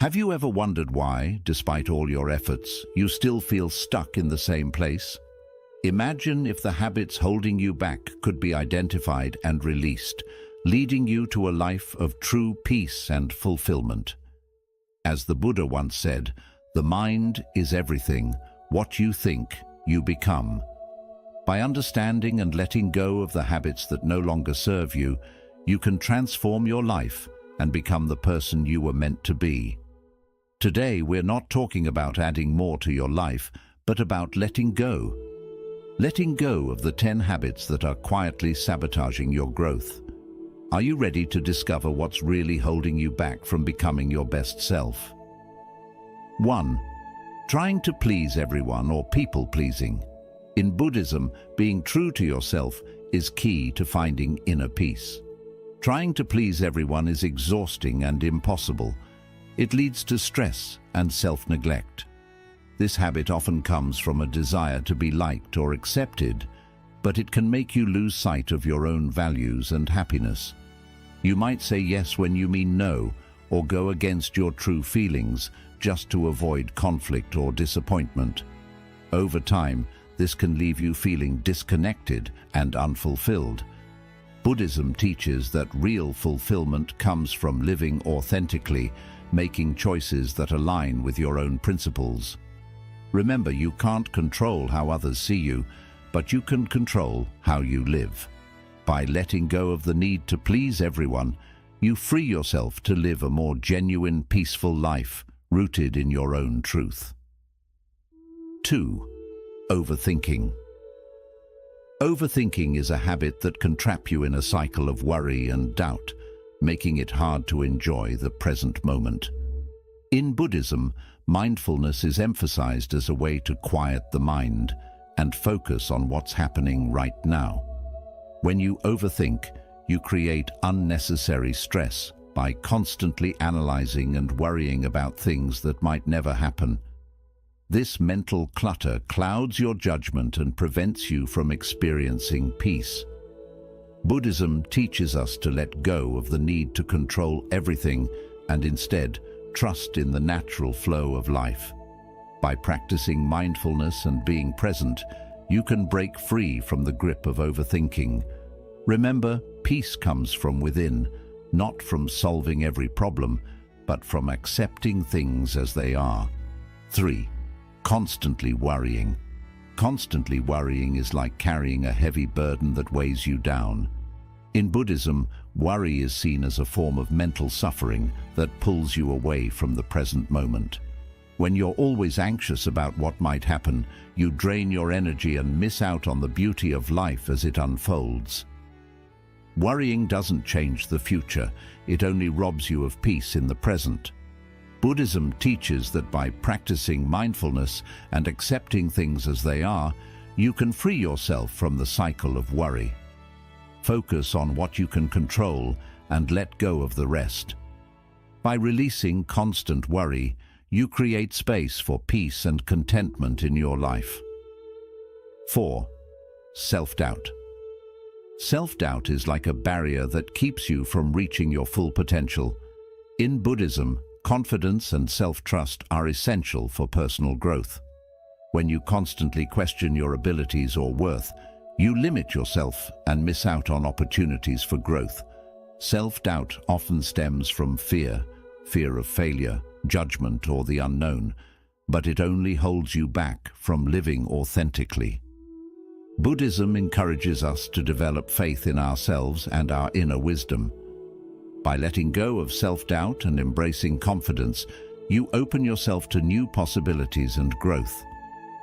Have you ever wondered why, despite all your efforts, you still feel stuck in the same place? Imagine if the habits holding you back could be identified and released, leading you to a life of true peace and fulfillment. As the Buddha once said, "The mind is everything. What you think, you become." By understanding and letting go of the habits that no longer serve you, you can transform your life and become the person you were meant to be. Today, we're not talking about adding more to your life, but about letting go. Letting go of the 10 habits that are quietly sabotaging your growth. Are you ready to discover what's really holding you back from becoming your best self? 1. Trying to please everyone or people-pleasing. In Buddhism, being true to yourself is key to finding inner peace. Trying to please everyone is exhausting and impossible. It leads to stress and self-neglect. This habit often comes from a desire to be liked or accepted, but it can make you lose sight of your own values and happiness. You might say yes when you mean no, or go against your true feelings just to avoid conflict or disappointment. Over time, this can leave you feeling disconnected and unfulfilled. Buddhism teaches that real fulfillment comes from living authentically, making choices that align with your own principles. Remember, you can't control how others see you, but you can control how you live. By letting go of the need to please everyone, you free yourself to live a more genuine, peaceful life, rooted in your own truth. 2. Overthinking. Overthinking is a habit that can trap you in a cycle of worry and doubt, making it hard to enjoy the present moment. In Buddhism, mindfulness is emphasized as a way to quiet the mind and focus on what's happening right now. When you overthink, you create unnecessary stress by constantly analyzing and worrying about things that might never happen. This mental clutter clouds your judgment and prevents you from experiencing peace. Buddhism teaches us to let go of the need to control everything and instead trust in the natural flow of life. By practicing mindfulness and being present, you can break free from the grip of overthinking. Remember, peace comes from within, not from solving every problem, but from accepting things as they are. 3. Constantly worrying. Constantly worrying is like carrying a heavy burden that weighs you down. In Buddhism, worry is seen as a form of mental suffering that pulls you away from the present moment. When you're always anxious about what might happen, you drain your energy and miss out on the beauty of life as it unfolds. Worrying doesn't change the future, it only robs you of peace in the present. Buddhism teaches that by practicing mindfulness and accepting things as they are, you can free yourself from the cycle of worry. Focus on what you can control and let go of the rest. By releasing constant worry, you create space for peace and contentment in your life. 4. Self-doubt. Self-doubt is like a barrier that keeps you from reaching your full potential. In Buddhism, confidence and self-trust are essential for personal growth. When you constantly question your abilities or worth, you limit yourself and miss out on opportunities for growth. Self-doubt often stems from fear of failure, judgment, or the unknown, but it only holds you back from living authentically. Buddhism encourages us to develop faith in ourselves and our inner wisdom. By letting go of self-doubt and embracing confidence, you open yourself to new possibilities and growth.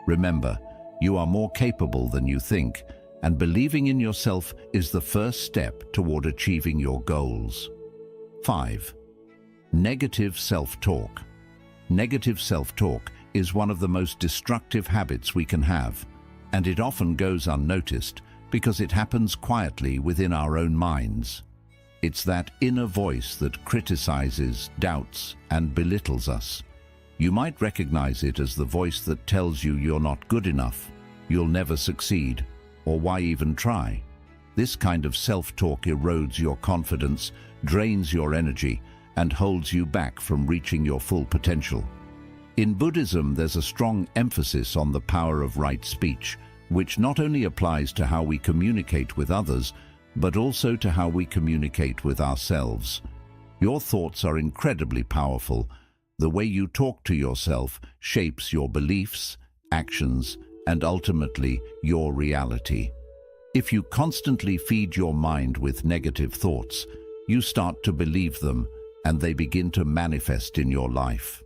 Remember, you are more capable than you think, and believing in yourself is the first step toward achieving your goals. 5. Negative self-talk. Negative self-talk is one of the most destructive habits we can have, and it often goes unnoticed because it happens quietly within our own minds. It's that inner voice that criticizes, doubts, and belittles us. You might recognize it as the voice that tells you you're not good enough, you'll never succeed, or why even try. This kind of self-talk erodes your confidence, drains your energy, and holds you back from reaching your full potential. In Buddhism, there's a strong emphasis on the power of right speech, which not only applies to how we communicate with others, but also to how we communicate with ourselves. Your thoughts are incredibly powerful. The way you talk to yourself shapes your beliefs, actions, and ultimately your reality. If you constantly feed your mind with negative thoughts, you start to believe them, and they begin to manifest in your life.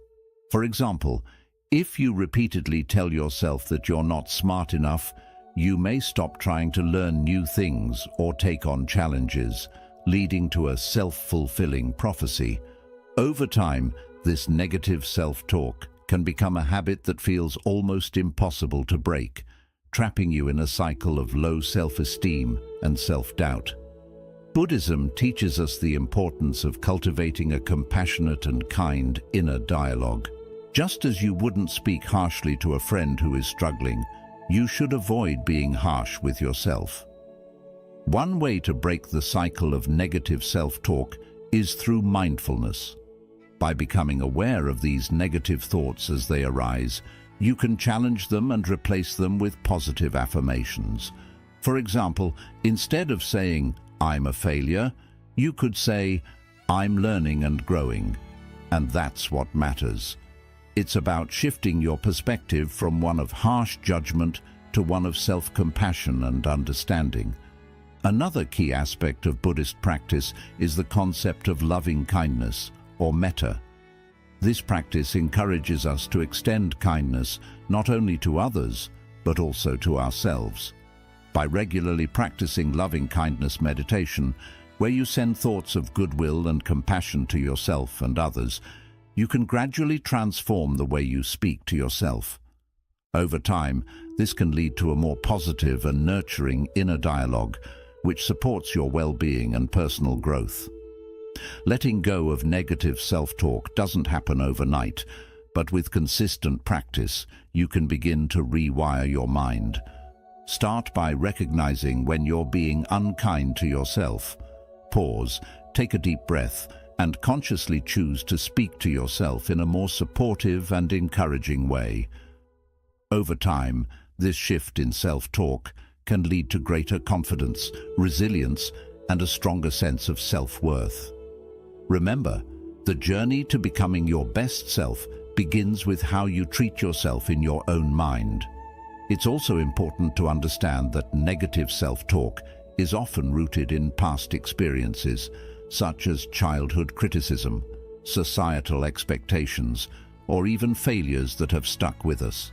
For example, if you repeatedly tell yourself that you're not smart enough, you may stop trying to learn new things or take on challenges, leading to a self-fulfilling prophecy. Over time, this negative self-talk can become a habit that feels almost impossible to break, trapping you in a cycle of low self-esteem and self-doubt. Buddhism teaches us the importance of cultivating a compassionate and kind inner dialogue. Just as you wouldn't speak harshly to a friend who is struggling, you should avoid being harsh with yourself. One way to break the cycle of negative self-talk is through mindfulness. By becoming aware of these negative thoughts as they arise, you can challenge them and replace them with positive affirmations. For example, instead of saying, "I'm a failure," you could say, "I'm learning and growing," and that's what matters. It's about shifting your perspective from one of harsh judgment to one of self-compassion and understanding. Another key aspect of Buddhist practice is the concept of loving kindness, or metta. This practice encourages us to extend kindness not only to others, but also to ourselves. By regularly practicing loving kindness meditation, where you send thoughts of goodwill and compassion to yourself and others, you can gradually transform the way you speak to yourself. Over time, this can lead to a more positive and nurturing inner dialogue, which supports your well-being and personal growth. Letting go of negative self-talk doesn't happen overnight, but with consistent practice, you can begin to rewire your mind. Start by recognizing when you're being unkind to yourself. Pause, take a deep breath, and consciously choose to speak to yourself in a more supportive and encouraging way. Over time, this shift in self-talk can lead to greater confidence, resilience, and a stronger sense of self-worth. Remember, the journey to becoming your best self begins with how you treat yourself in your own mind. It's also important to understand that negative self-talk is often rooted in past experiences, such as childhood criticism, societal expectations, or even failures that have stuck with us.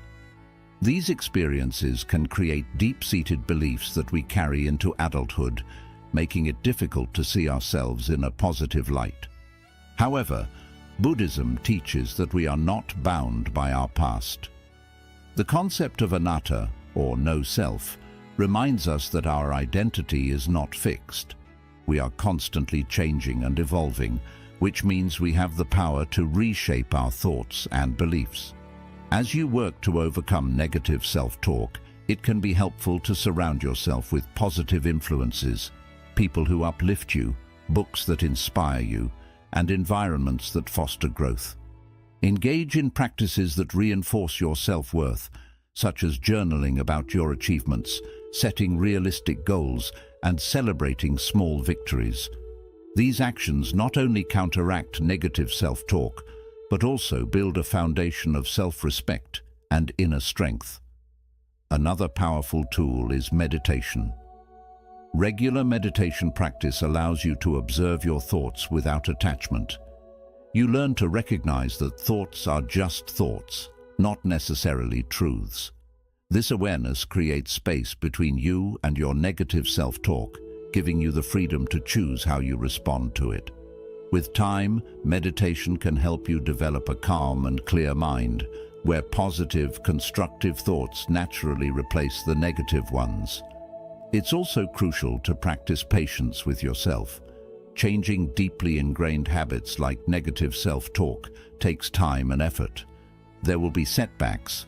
These experiences can create deep-seated beliefs that we carry into adulthood, making it difficult to see ourselves in a positive light. However, Buddhism teaches that we are not bound by our past. The concept of anatta, or no self, reminds us that our identity is not fixed. We are constantly changing and evolving, which means we have the power to reshape our thoughts and beliefs. As you work to overcome negative self-talk, it can be helpful to surround yourself with positive influences, people who uplift you, books that inspire you, and environments that foster growth. Engage in practices that reinforce your self-worth, such as journaling about your achievements, setting realistic goals, and celebrating small victories. These actions not only counteract negative self-talk, but also build a foundation of self-respect and inner strength. Another powerful tool is meditation. Regular meditation practice allows you to observe your thoughts without attachment. You learn to recognize that thoughts are just thoughts, not necessarily truths. This awareness creates space between you and your negative self-talk, giving you the freedom to choose how you respond to it. With time, meditation can help you develop a calm and clear mind, where positive, constructive thoughts naturally replace the negative ones. It's also crucial to practice patience with yourself. Changing deeply ingrained habits like negative self-talk takes time and effort. There will be setbacks,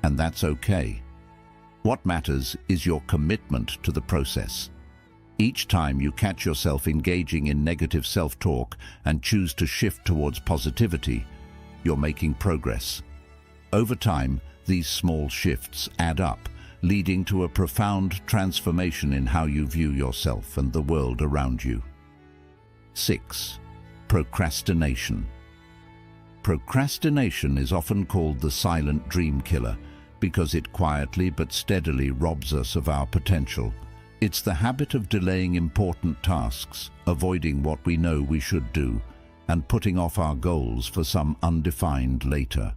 and that's okay. What matters is your commitment to the process. Each time you catch yourself engaging in negative self-talk and choose to shift towards positivity, you're making progress. Over time, these small shifts add up, leading to a profound transformation in how you view yourself and the world around you. 6. Procrastination. Procrastination is often called the silent dream killer because it quietly but steadily robs us of our potential. It's the habit of delaying important tasks, avoiding what we know we should do, and putting off our goals for some undefined later.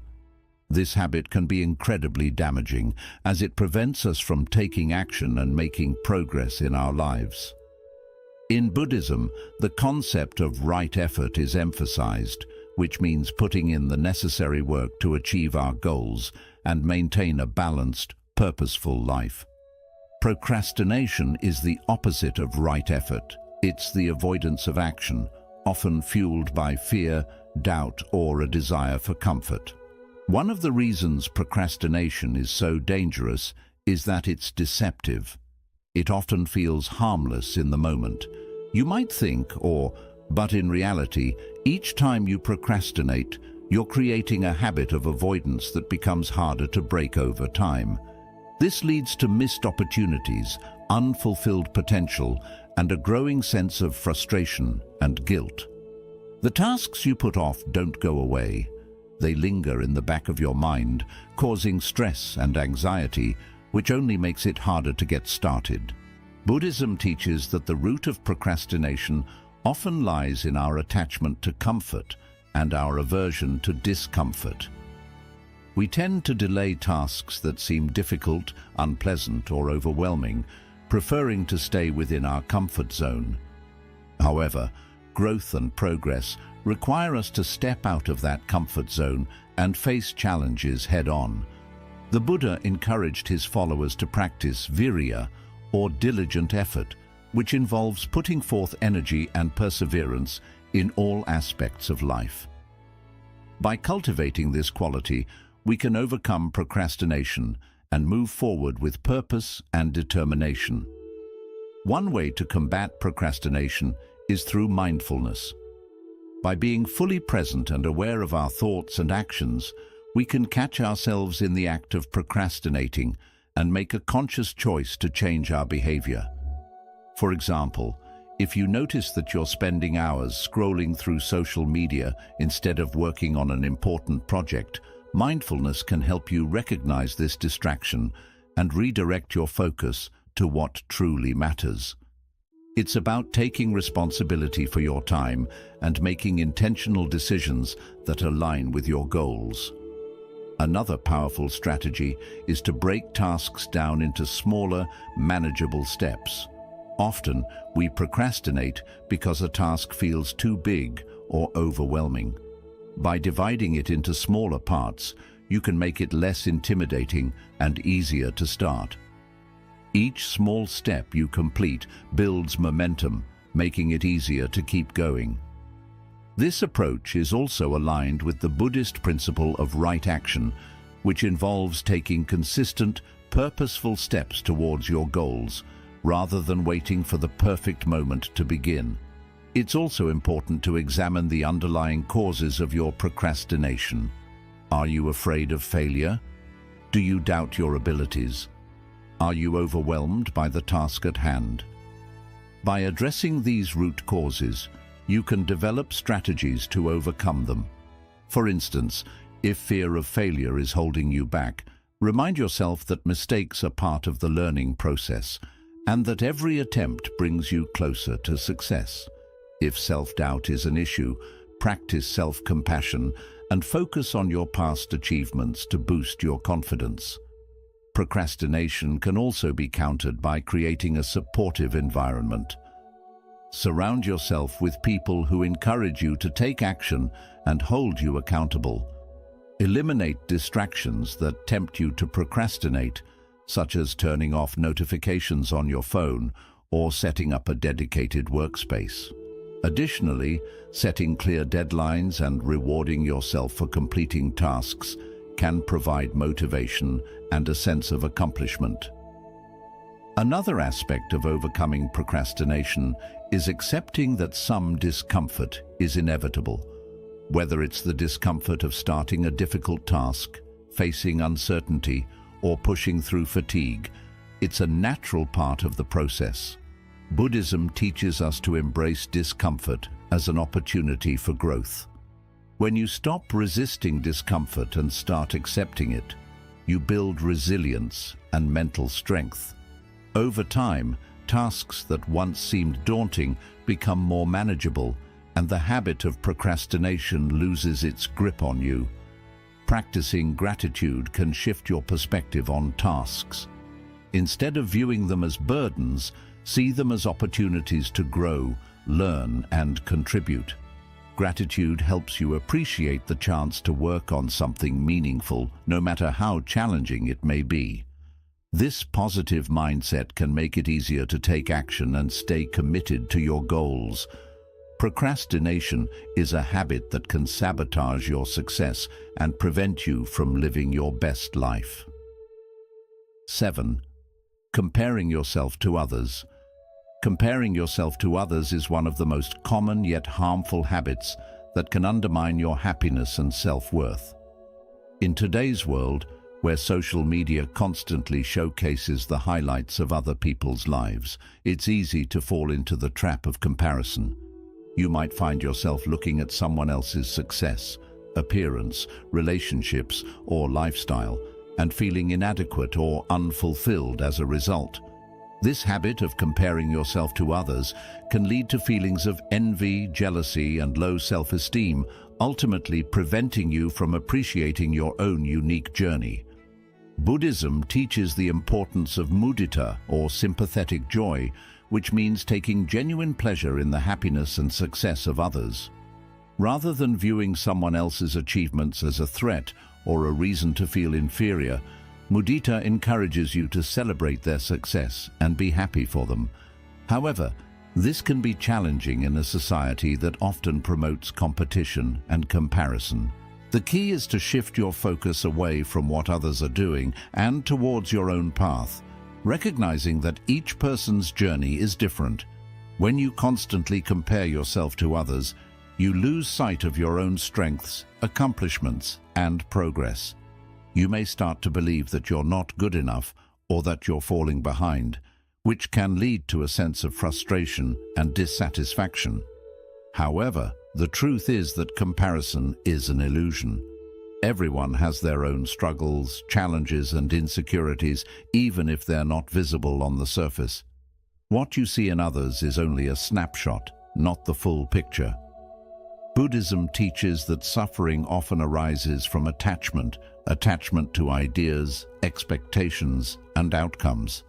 This habit can be incredibly damaging as it prevents us from taking action and making progress in our lives. In Buddhism, the concept of right effort is emphasized, which means putting in the necessary work to achieve our goals and maintain a balanced, purposeful life. Procrastination is the opposite of right effort. It's the avoidance of action, often fueled by fear, doubt, or a desire for comfort. One of the reasons procrastination is so dangerous is that it's deceptive. It often feels harmless in the moment. You might think, but in reality, each time you procrastinate, you're creating a habit of avoidance that becomes harder to break over time. This leads to missed opportunities, unfulfilled potential, and a growing sense of frustration and guilt. The tasks you put off don't go away. They linger in the back of your mind, causing stress and anxiety, which only makes it harder to get started. Buddhism teaches that the root of procrastination often lies in our attachment to comfort and our aversion to discomfort. We tend to delay tasks that seem difficult, unpleasant, or overwhelming, preferring to stay within our comfort zone. However, growth and progress require us to step out of that comfort zone and face challenges head-on. The Buddha encouraged his followers to practice virya, or diligent effort, which involves putting forth energy and perseverance in all aspects of life. By cultivating this quality, we can overcome procrastination and move forward with purpose and determination. One way to combat procrastination is through mindfulness. By being fully present and aware of our thoughts and actions, we can catch ourselves in the act of procrastinating and make a conscious choice to change our behavior. For example, if you notice that you're spending hours scrolling through social media instead of working on an important project, mindfulness can help you recognize this distraction and redirect your focus to what truly matters. It's about taking responsibility for your time and making intentional decisions that align with your goals. Another powerful strategy is to break tasks down into smaller, manageable steps. Often, we procrastinate because a task feels too big or overwhelming. By dividing it into smaller parts, you can make it less intimidating and easier to start. Each small step you complete builds momentum, making it easier to keep going. This approach is also aligned with the Buddhist principle of right action, which involves taking consistent, purposeful steps towards your goals, rather than waiting for the perfect moment to begin. It's also important to examine the underlying causes of your procrastination. Are you afraid of failure? Do you doubt your abilities? Are you overwhelmed by the task at hand? By addressing these root causes, you can develop strategies to overcome them. For instance, if fear of failure is holding you back, remind yourself that mistakes are part of the learning process and that every attempt brings you closer to success. If self-doubt is an issue, practice self-compassion and focus on your past achievements to boost your confidence. Procrastination can also be countered by creating a supportive environment. Surround yourself with people who encourage you to take action and hold you accountable. Eliminate distractions that tempt you to procrastinate, such as turning off notifications on your phone or setting up a dedicated workspace. Additionally, setting clear deadlines and rewarding yourself for completing tasks can provide motivation and a sense of accomplishment. Another aspect of overcoming procrastination is accepting that some discomfort is inevitable. Whether it's the discomfort of starting a difficult task, facing uncertainty, or pushing through fatigue, it's a natural part of the process. Buddhism teaches us to embrace discomfort as an opportunity for growth. When you stop resisting discomfort and start accepting it, you build resilience and mental strength. Over time, tasks that once seemed daunting become more manageable, and the habit of procrastination loses its grip on you. Practicing gratitude can shift your perspective on tasks. Instead of viewing them as burdens, see them as opportunities to grow, learn, and contribute. Gratitude helps you appreciate the chance to work on something meaningful, no matter how challenging it may be. This positive mindset can make it easier to take action and stay committed to your goals. Procrastination is a habit that can sabotage your success and prevent you from living your best life. 7. Comparing yourself to others. Comparing yourself to others is one of the most common yet harmful habits that can undermine your happiness and self-worth. In today's world, where social media constantly showcases the highlights of other people's lives, it's easy to fall into the trap of comparison. You might find yourself looking at someone else's success, appearance, relationships, or lifestyle, and feeling inadequate or unfulfilled as a result. This habit of comparing yourself to others can lead to feelings of envy, jealousy, and low self-esteem, ultimately preventing you from appreciating your own unique journey. Buddhism teaches the importance of mudita, or sympathetic joy, which means taking genuine pleasure in the happiness and success of others. Rather than viewing someone else's achievements as a threat or a reason to feel inferior, mudita encourages you to celebrate their success and be happy for them. However, this can be challenging in a society that often promotes competition and comparison. The key is to shift your focus away from what others are doing and towards your own path, recognizing that each person's journey is different. When you constantly compare yourself to others, you lose sight of your own strengths, accomplishments, and progress. You may start to believe that you're not good enough or that you're falling behind, which can lead to a sense of frustration and dissatisfaction. However, the truth is that comparison is an illusion. Everyone has their own struggles, challenges, and insecurities, even if they're not visible on the surface. What you see in others is only a snapshot, not the full picture. Buddhism teaches that suffering often arises from attachment to ideas, expectations, and outcomes.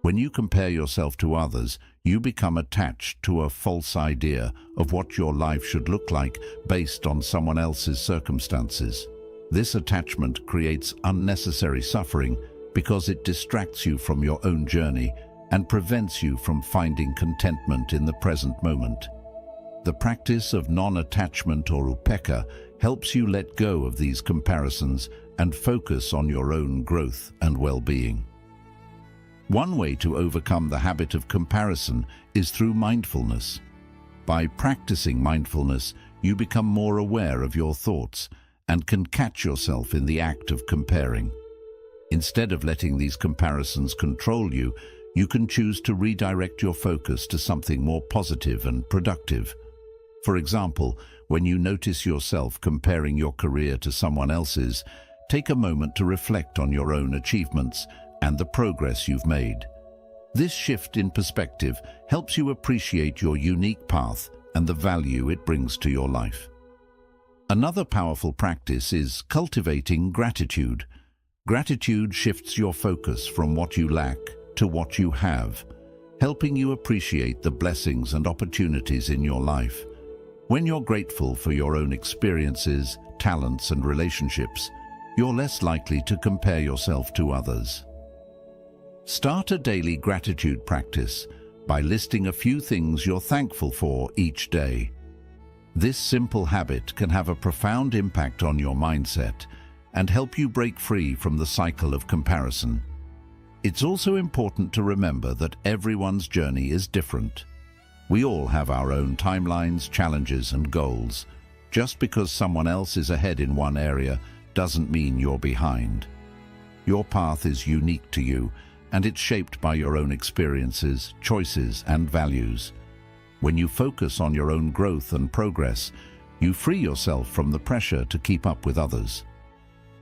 When you compare yourself to others, you become attached to a false idea of what your life should look like based on someone else's circumstances. This attachment creates unnecessary suffering because it distracts you from your own journey and prevents you from finding contentment in the present moment. The practice of non-attachment, or upekkha, helps you let go of these comparisons and focus on your own growth and well-being. One way to overcome the habit of comparison is through mindfulness. By practicing mindfulness, you become more aware of your thoughts and can catch yourself in the act of comparing. Instead of letting these comparisons control you, you can choose to redirect your focus to something more positive and productive. For example, when you notice yourself comparing your career to someone else's, take a moment to reflect on your own achievements and the progress you've made. This shift in perspective helps you appreciate your unique path and the value it brings to your life. Another powerful practice is cultivating gratitude. Gratitude shifts your focus from what you lack to what you have, helping you appreciate the blessings and opportunities in your life. When you're grateful for your own experiences, talents, and relationships, you're less likely to compare yourself to others. Start a daily gratitude practice by listing a few things you're thankful for each day. This simple habit can have a profound impact on your mindset and help you break free from the cycle of comparison. It's also important to remember that everyone's journey is different. We all have our own timelines, challenges, and goals. Just because someone else is ahead in one area doesn't mean you're behind. Your path is unique to you, and it's shaped by your own experiences, choices, and values. When you focus on your own growth and progress, you free yourself from the pressure to keep up with others.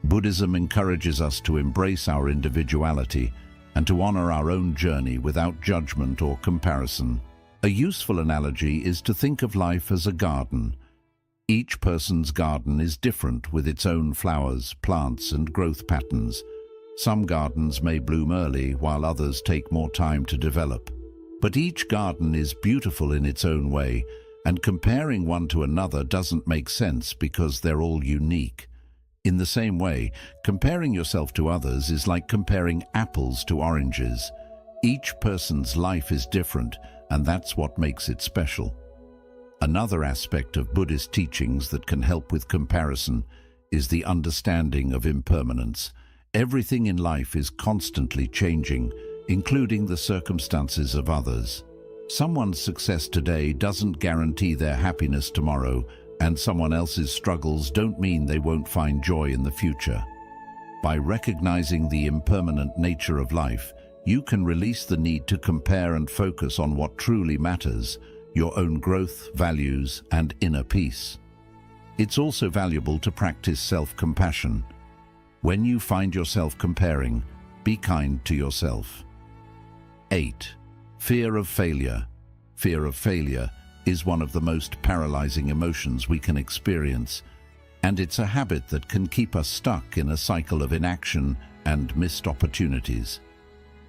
Buddhism encourages us to embrace our individuality and to honor our own journey without judgment or comparison. A useful analogy is to think of life as a garden. Each person's garden is different with its own flowers, plants, and growth patterns. Some gardens may bloom early while others take more time to develop. But each garden is beautiful in its own way, and comparing one to another doesn't make sense because they're all unique. In the same way, comparing yourself to others is like comparing apples to oranges. Each person's life is different, and that's what makes it special. Another aspect of Buddhist teachings that can help with comparison is the understanding of impermanence. Everything in life is constantly changing, including the circumstances of others. Someone's success today doesn't guarantee their happiness tomorrow, and someone else's struggles don't mean they won't find joy in the future. By recognizing the impermanent nature of life, you can release the need to compare and focus on what truly matters: your own growth, values, and inner peace. It's also valuable to practice self-compassion. When you find yourself comparing, be kind to yourself. 8. Fear of failure. Fear of failure is one of the most paralyzing emotions we can experience, and it's a habit that can keep us stuck in a cycle of inaction and missed opportunities.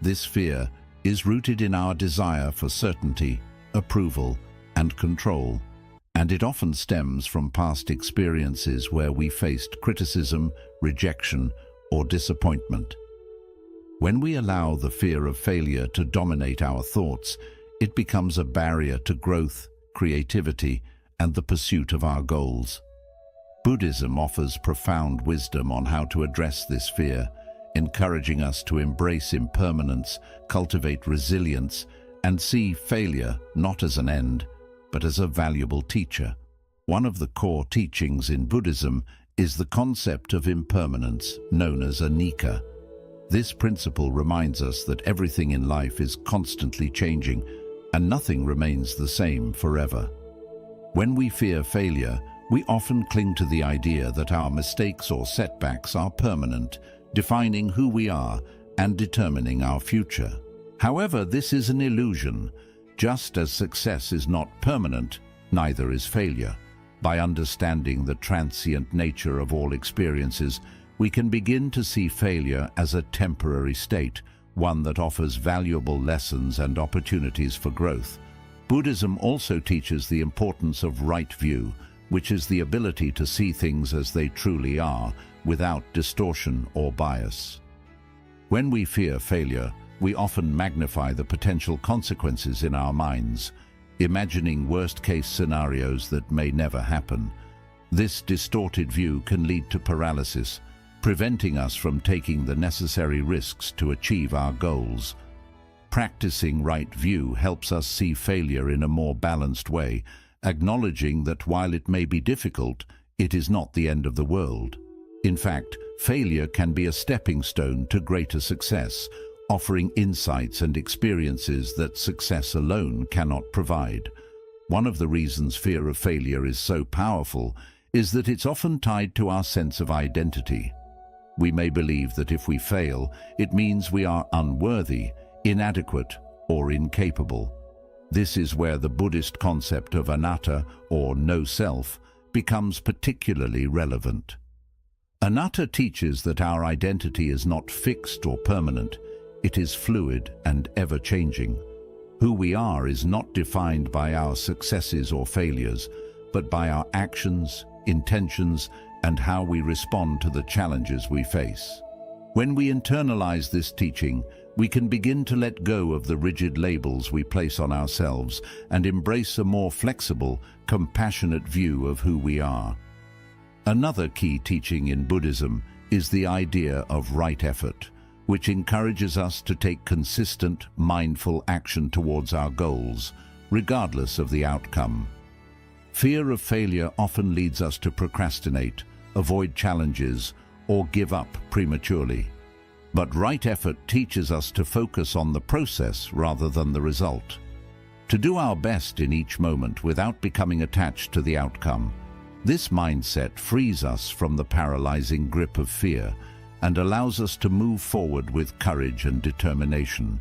This fear is rooted in our desire for certainty, approval, and control, and it often stems from past experiences where we faced criticism, rejection, or disappointment. When we allow the fear of failure to dominate our thoughts, it becomes a barrier to growth, creativity, and the pursuit of our goals. Buddhism offers profound wisdom on how to address this fear, encouraging us to embrace impermanence, cultivate resilience, and see failure not as an end, but as a valuable teacher. One of the core teachings in Buddhism is the concept of impermanence, known as anicca. This principle reminds us that everything in life is constantly changing, and nothing remains the same forever. When we fear failure, we often cling to the idea that our mistakes or setbacks are permanent, defining who we are and determining our future. However, this is an illusion. Just as success is not permanent, neither is failure. By understanding the transient nature of all experiences, we can begin to see failure as a temporary state, one that offers valuable lessons and opportunities for growth. Buddhism also teaches the importance of right view, which is the ability to see things as they truly are, without distortion or bias. When we fear failure, we often magnify the potential consequences in our minds, imagining worst-case scenarios that may never happen. This distorted view can lead to paralysis, preventing us from taking the necessary risks to achieve our goals. Practicing right view helps us see failure in a more balanced way, acknowledging that while it may be difficult, it is not the end of the world. In fact, failure can be a stepping stone to greater success, offering insights and experiences that success alone cannot provide. One of the reasons fear of failure is so powerful is that it's often tied to our sense of identity. We may believe that if we fail, it means we are unworthy, inadequate, or incapable. This is where the Buddhist concept of anatta, or no self, becomes particularly relevant. Anatta teaches that our identity is not fixed or permanent. It is fluid and ever-changing. Who we are is not defined by our successes or failures, but by our actions, intentions, and how we respond to the challenges we face. When we internalize this teaching, we can begin to let go of the rigid labels we place on ourselves and embrace a more flexible, compassionate view of who we are. Another key teaching in Buddhism is the idea of right effort. which encourages us to take consistent, mindful action towards our goals, regardless of the outcome. Fear of failure often leads us to procrastinate, avoid challenges, or give up prematurely. But right effort teaches us to focus on the process rather than the result. To do our best in each moment without becoming attached to the outcome. This mindset frees us from the paralyzing grip of fear and allows us to move forward with courage and determination.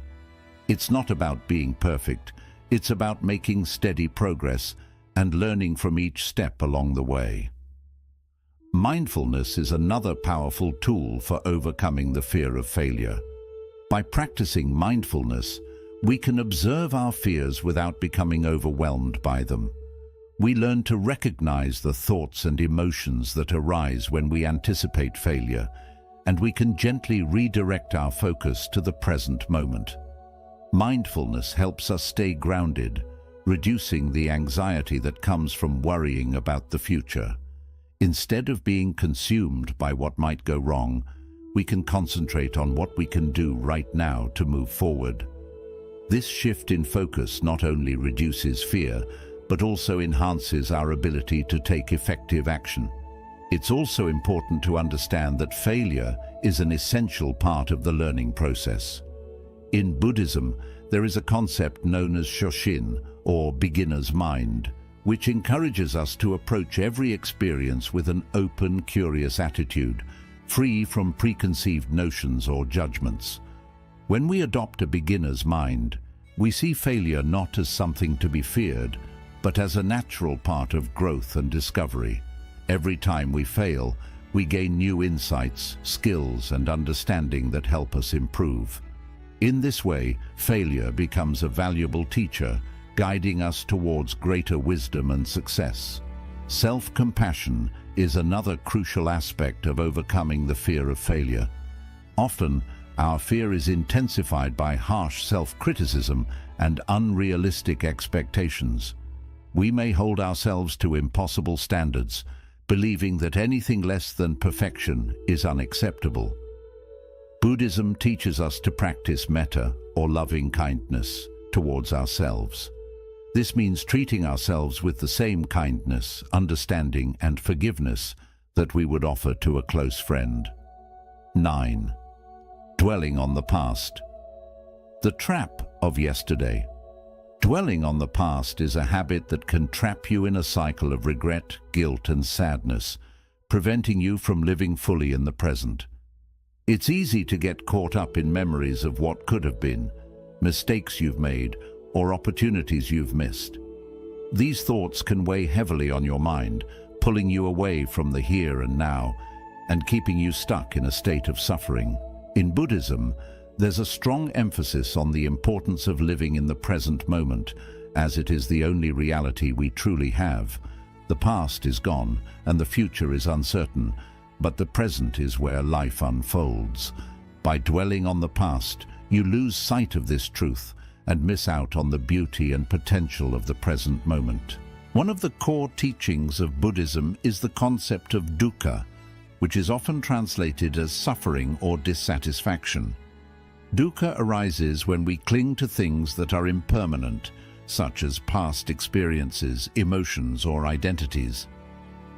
It's not about being perfect, it's about making steady progress and learning from each step along the way. Mindfulness is another powerful tool for overcoming the fear of failure. By practicing mindfulness, we can observe our fears without becoming overwhelmed by them. We learn to recognize the thoughts and emotions that arise when we anticipate failure, and we can gently redirect our focus to the present moment. Mindfulness helps us stay grounded, reducing the anxiety that comes from worrying about the future. Instead of being consumed by what might go wrong, we can concentrate on what we can do right now to move forward. This shift in focus not only reduces fear, but also enhances our ability to take effective action. It's also important to understand that failure is an essential part of the learning process. In Buddhism, there is a concept known as Shoshin, or beginner's mind, which encourages us to approach every experience with an open, curious attitude, free from preconceived notions or judgments. When we adopt a beginner's mind, we see failure not as something to be feared, but as a natural part of growth and discovery. Every time we fail, we gain new insights, skills, and understanding that help us improve. In this way, failure becomes a valuable teacher, guiding us towards greater wisdom and success. Self-compassion is another crucial aspect of overcoming the fear of failure. Often, our fear is intensified by harsh self-criticism and unrealistic expectations. We may hold ourselves to impossible standards, believing that anything less than perfection is unacceptable. Buddhism teaches us to practice metta, or loving kindness, towards ourselves. This means treating ourselves with the same kindness, understanding, and forgiveness that we would offer to a close friend. 9. Dwelling on the past. The trap of yesterday. Dwelling on the past is a habit that can trap you in a cycle of regret, guilt, and sadness, preventing you from living fully in the present. It's easy to get caught up in memories of what could have been, mistakes you've made, or opportunities you've missed. These thoughts can weigh heavily on your mind, pulling you away from the here and now, and keeping you stuck in a state of suffering. In Buddhism, there's a strong emphasis on the importance of living in the present moment, as it is the only reality we truly have. The past is gone, and the future is uncertain, but the present is where life unfolds. By dwelling on the past, you lose sight of this truth and miss out on the beauty and potential of the present moment. One of the core teachings of Buddhism is the concept of dukkha, which is often translated as suffering or dissatisfaction. Dukkha arises when we cling to things that are impermanent, such as past experiences, emotions, or identities.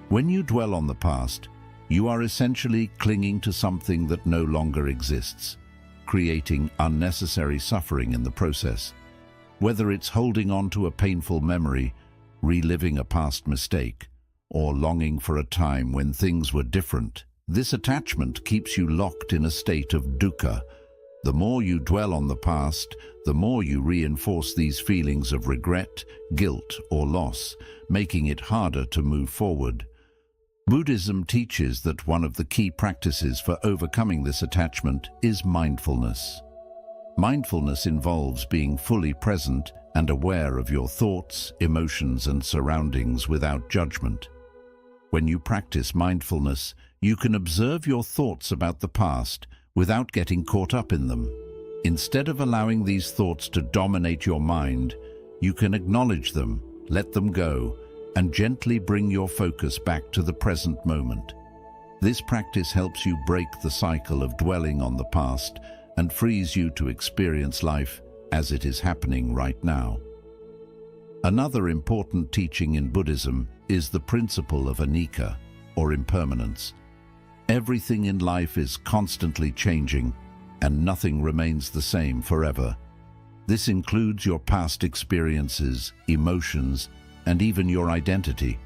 When you dwell on the past, you are essentially clinging to something that no longer exists, creating unnecessary suffering in the process. Whether it's holding on to a painful memory, reliving a past mistake, or longing for a time when things were different, this attachment keeps you locked in a state of dukkha. The more you dwell on the past, the more you reinforce these feelings of regret, guilt, or loss, making it harder to move forward. Buddhism teaches that one of the key practices for overcoming this attachment is mindfulness. Mindfulness involves being fully present and aware of your thoughts, emotions, and surroundings without judgment. When you practice mindfulness, you can observe your thoughts about the past without getting caught up in them. Instead of allowing these thoughts to dominate your mind, you can acknowledge them, let them go, and gently bring your focus back to the present moment. This practice helps you break the cycle of dwelling on the past and frees you to experience life as it is happening right now. Another important teaching in Buddhism is the principle of anicca, or impermanence. Everything in life is constantly changing, and nothing remains the same forever. This includes your past experiences, emotions, and even your identity.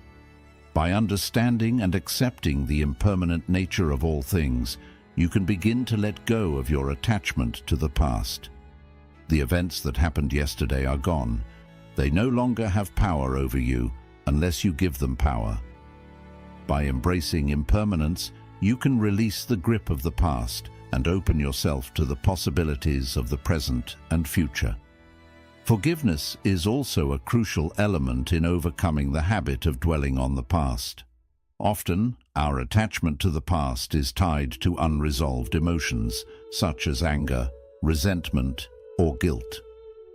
By understanding and accepting the impermanent nature of all things, you can begin to let go of your attachment to the past. The events that happened yesterday are gone. They no longer have power over you unless you give them power. By embracing impermanence, you can release the grip of the past and open yourself to the possibilities of the present and future. Forgiveness is also a crucial element in overcoming the habit of dwelling on the past. Often, our attachment to the past is tied to unresolved emotions, such as anger, resentment, or guilt.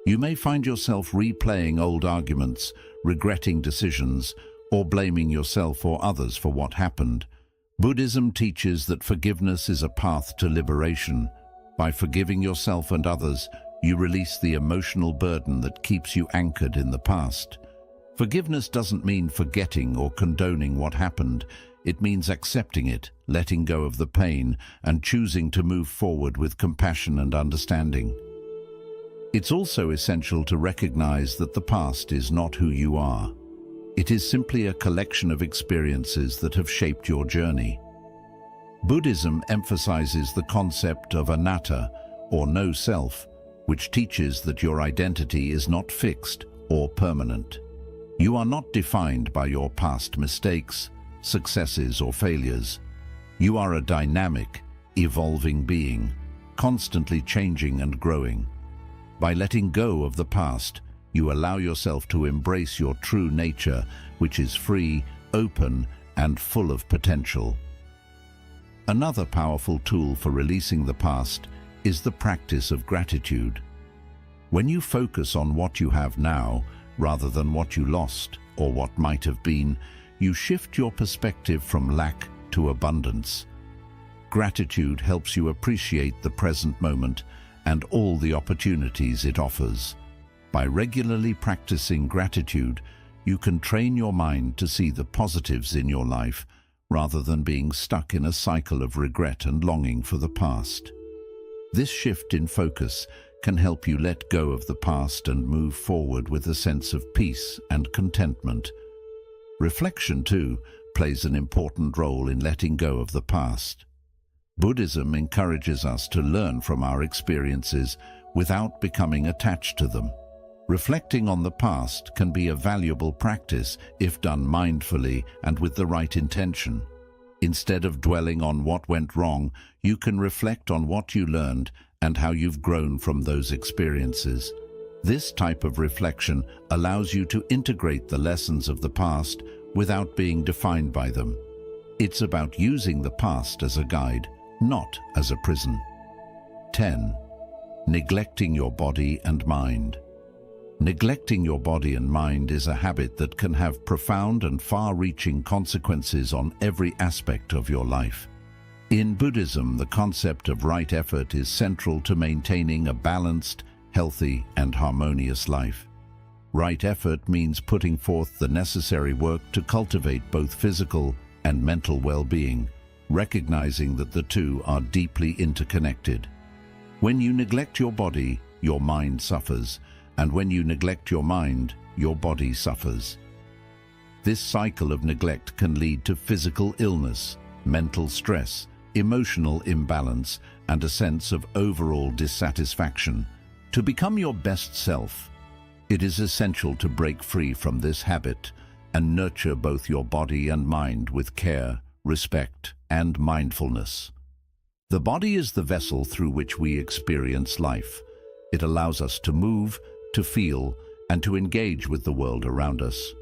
You may find yourself replaying old arguments, regretting decisions, or blaming yourself or others for what happened. Buddhism teaches that forgiveness is a path to liberation. By forgiving yourself and others, you release the emotional burden that keeps you anchored in the past. Forgiveness doesn't mean forgetting or condoning what happened. It means accepting it, letting go of the pain, and choosing to move forward with compassion and understanding. It's also essential to recognize that the past is not who you are. It is simply a collection of experiences that have shaped your journey. Buddhism emphasizes the concept of anatta, or no self, which teaches that your identity is not fixed or permanent. You are not defined by your past mistakes, successes, or failures. You are a dynamic, evolving being, constantly changing and growing. By letting go of the past, you allow yourself to embrace your true nature, which is free, open, and full of potential. Another powerful tool for releasing the past is the practice of gratitude. When you focus on what you have now, rather than what you lost or what might have been, you shift your perspective from lack to abundance. Gratitude helps you appreciate the present moment and all the opportunities it offers. By regularly practicing gratitude, you can train your mind to see the positives in your life rather than being stuck in a cycle of regret and longing for the past. This shift in focus can help you let go of the past and move forward with a sense of peace and contentment. Reflection, too, plays an important role in letting go of the past. Buddhism encourages us to learn from our experiences without becoming attached to them. Reflecting on the past can be a valuable practice if done mindfully and with the right intention. Instead of dwelling on what went wrong, you can reflect on what you learned and how you've grown from those experiences. This type of reflection allows you to integrate the lessons of the past without being defined by them. It's about using the past as a guide, not as a prison. 10. Neglecting your body and mind. Neglecting your body and mind is a habit that can have profound and far-reaching consequences on every aspect of your life. In Buddhism, the concept of right effort is central to maintaining a balanced, healthy, and harmonious life. Right effort means putting forth the necessary work to cultivate both physical and mental well-being, recognizing that the two are deeply interconnected. When you neglect your body, your mind suffers, and when you neglect your mind, your body suffers. This cycle of neglect can lead to physical illness, mental stress, emotional imbalance, and a sense of overall dissatisfaction. To become your best self, it is essential to break free from this habit and nurture both your body and mind with care, respect, and mindfulness. The body is the vessel through which we experience life. It allows us to move, to feel, and to engage with the world around us.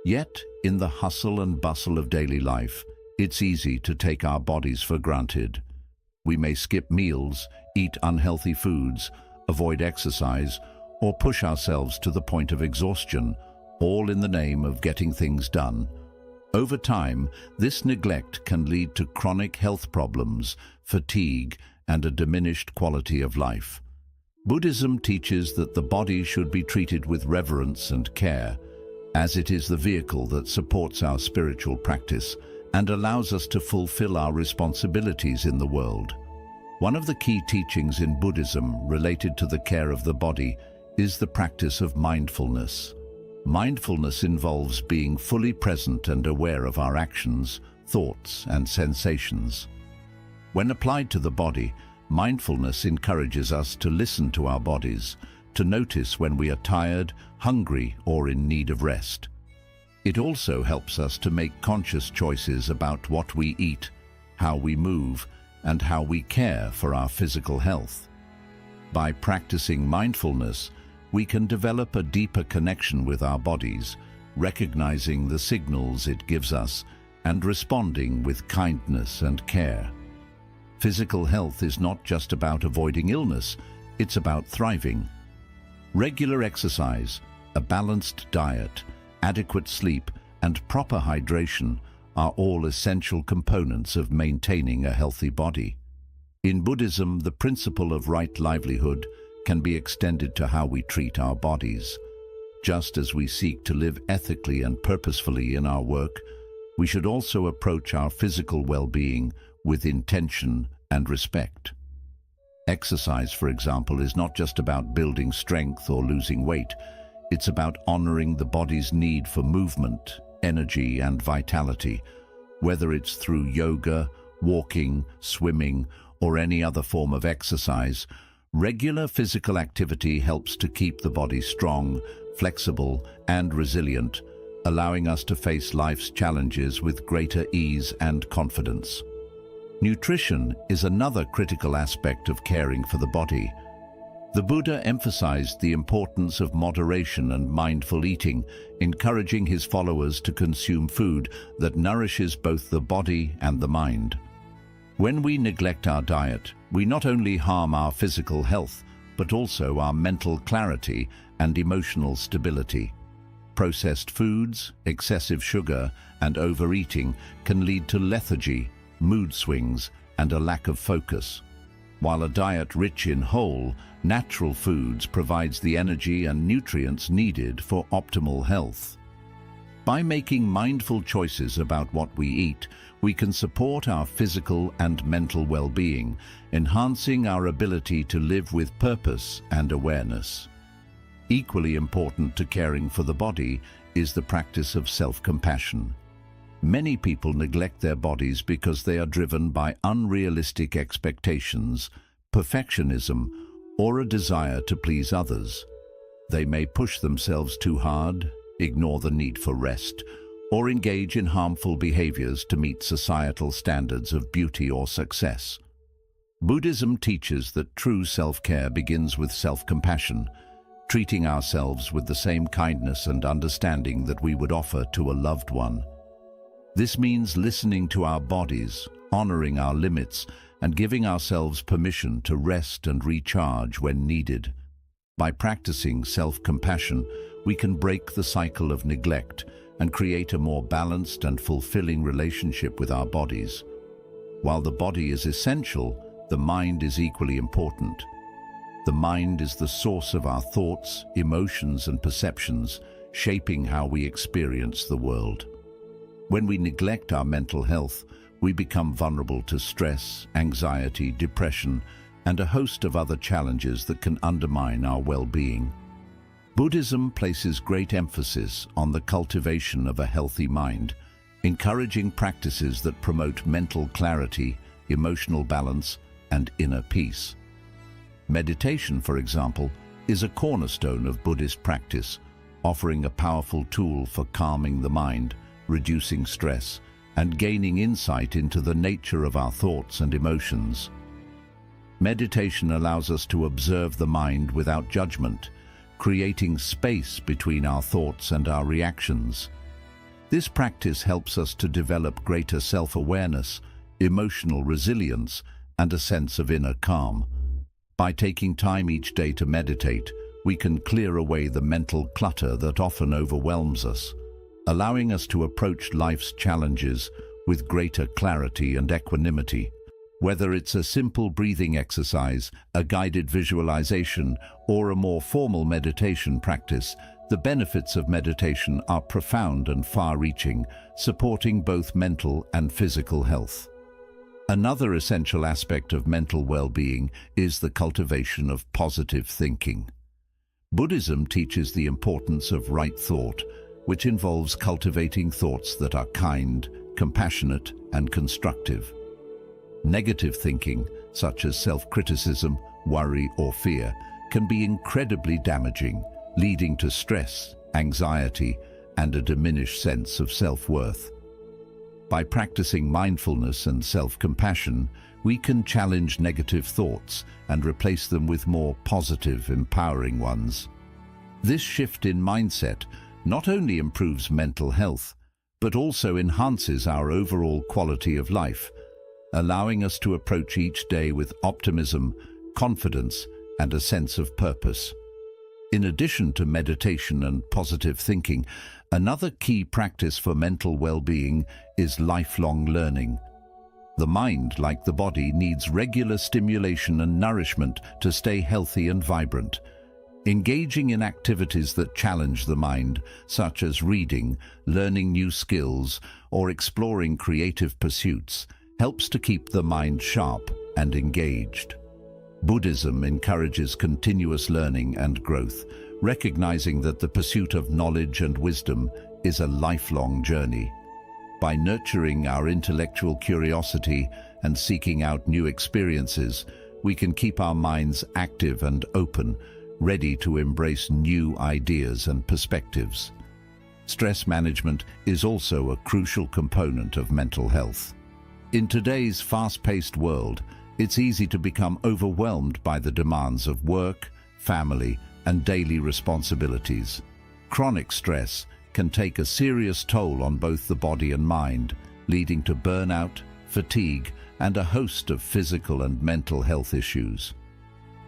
Yet, in the hustle and bustle of daily life, it's easy to take our bodies for granted. We may skip meals, eat unhealthy foods, avoid exercise, or push ourselves to the point of exhaustion, all in the name of getting things done. Over time, this neglect can lead to chronic health problems, fatigue, and a diminished quality of life. Buddhism teaches that the body should be treated with reverence and care, as it is the vehicle that supports our spiritual practice and allows us to fulfill our responsibilities in the world. One of the key teachings in Buddhism related to the care of the body is the practice of mindfulness. Mindfulness involves being fully present and aware of our actions, thoughts, and sensations. When applied to the body, mindfulness encourages us to listen to our bodies, to notice when we are tired, hungry, or in need of rest. It also helps us to make conscious choices about what we eat, how we move, and how we care for our physical health. By practicing mindfulness, we can develop a deeper connection with our bodies, recognizing the signals it gives us and responding with kindness and care. Physical health is not just about avoiding illness, it's about thriving. Regular exercise, a balanced diet, adequate sleep, and proper hydration are all essential components of maintaining a healthy body. In Buddhism, the principle of right livelihood can be extended to how we treat our bodies. Just as we seek to live ethically and purposefully in our work, we should also approach our physical well-being with intention and respect. Exercise, for example, is not just about building strength or losing weight. It's about honoring the body's need for movement, energy, and vitality, whether it's through yoga, walking, swimming, or any other form of exercise. Regular physical activity helps to keep the body strong, flexible, and resilient, allowing us to face life's challenges with greater ease and confidence. Nutrition is another critical aspect of caring for the body. The Buddha emphasized the importance of moderation and mindful eating, encouraging his followers to consume food that nourishes both the body and the mind. When we neglect our diet, we not only harm our physical health, but also our mental clarity and emotional stability. Processed foods, excessive sugar, and overeating can lead to lethargy, mood swings, and a lack of focus. While a diet rich in whole, natural foods provides the energy and nutrients needed for optimal health. By making mindful choices about what we eat, we can support our physical and mental well-being, enhancing our ability to live with purpose and awareness. Equally important to caring for the body is the practice of self-compassion. Many people neglect their bodies because they are driven by unrealistic expectations, perfectionism, or a desire to please others. They may push themselves too hard, ignore the need for rest, or engage in harmful behaviors to meet societal standards of beauty or success. Buddhism teaches that true self-care begins with self-compassion, treating ourselves with the same kindness and understanding that we would offer to a loved one. This means listening to our bodies, honoring our limits, and giving ourselves permission to rest and recharge when needed. By practicing self-compassion, we can break the cycle of neglect and create a more balanced and fulfilling relationship with our bodies. While the body is essential, the mind is equally important. The mind is the source of our thoughts, emotions, and perceptions, shaping how we experience the world. When we neglect our mental health, we become vulnerable to stress, anxiety, depression, and a host of other challenges that can undermine our well-being. Buddhism places great emphasis on the cultivation of a healthy mind, encouraging practices that promote mental clarity, emotional balance, and inner peace. Meditation, for example, is a cornerstone of Buddhist practice, offering a powerful tool for calming the mind, reducing stress, and gaining insight into the nature of our thoughts and emotions. Meditation allows us to observe the mind without judgment, creating space between our thoughts and our reactions. This practice helps us to develop greater self-awareness, emotional resilience, and a sense of inner calm. By taking time each day to meditate, we can clear away the mental clutter that often overwhelms us, allowing us to approach life's challenges with greater clarity and equanimity. Whether it's a simple breathing exercise, a guided visualization, or a more formal meditation practice, the benefits of meditation are profound and far-reaching, supporting both mental and physical health. Another essential aspect of mental well-being is the cultivation of positive thinking. Buddhism teaches the importance of right thought, which involves cultivating thoughts that are kind, compassionate, and constructive. Negative thinking, such as self-criticism, worry, or fear, can be incredibly damaging, leading to stress, anxiety, and a diminished sense of self-worth. By practicing mindfulness and self-compassion, we can challenge negative thoughts and replace them with more positive, empowering ones. This shift in mindset not only improves mental health, but also enhances our overall quality of life, allowing us to approach each day with optimism, confidence, and a sense of purpose. In addition to meditation and positive thinking, another key practice for mental well-being is lifelong learning. The mind, like the body, needs regular stimulation and nourishment to stay healthy and vibrant. Engaging in activities that challenge the mind, such as reading, learning new skills, or exploring creative pursuits, helps to keep the mind sharp and engaged. Buddhism encourages continuous learning and growth, recognizing that the pursuit of knowledge and wisdom is a lifelong journey. By nurturing our intellectual curiosity and seeking out new experiences, we can keep our minds active and open, ready to embrace new ideas and perspectives. Stress management is also a crucial component of mental health. In today's fast-paced world, it's easy to become overwhelmed by the demands of work, family, and daily responsibilities. Chronic stress can take a serious toll on both the body and mind, leading to burnout, fatigue, and a host of physical and mental health issues.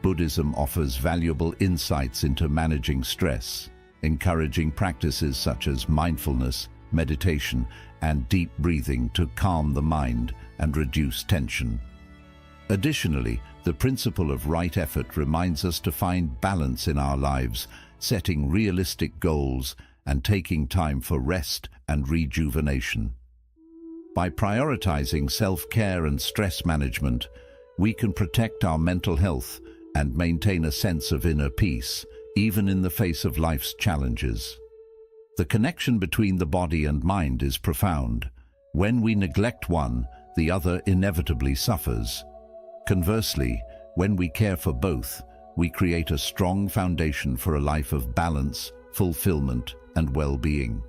Buddhism offers valuable insights into managing stress, encouraging practices such as mindfulness, meditation, and deep breathing to calm the mind and reduce tension. Additionally, the principle of right effort reminds us to find balance in our lives, setting realistic goals and taking time for rest and rejuvenation. By prioritizing self-care and stress management, we can protect our mental health and maintain a sense of inner peace, even in the face of life's challenges. The connection between the body and mind is profound. When we neglect one, the other inevitably suffers. Conversely, when we care for both, we create a strong foundation for a life of balance, fulfillment, and well-being.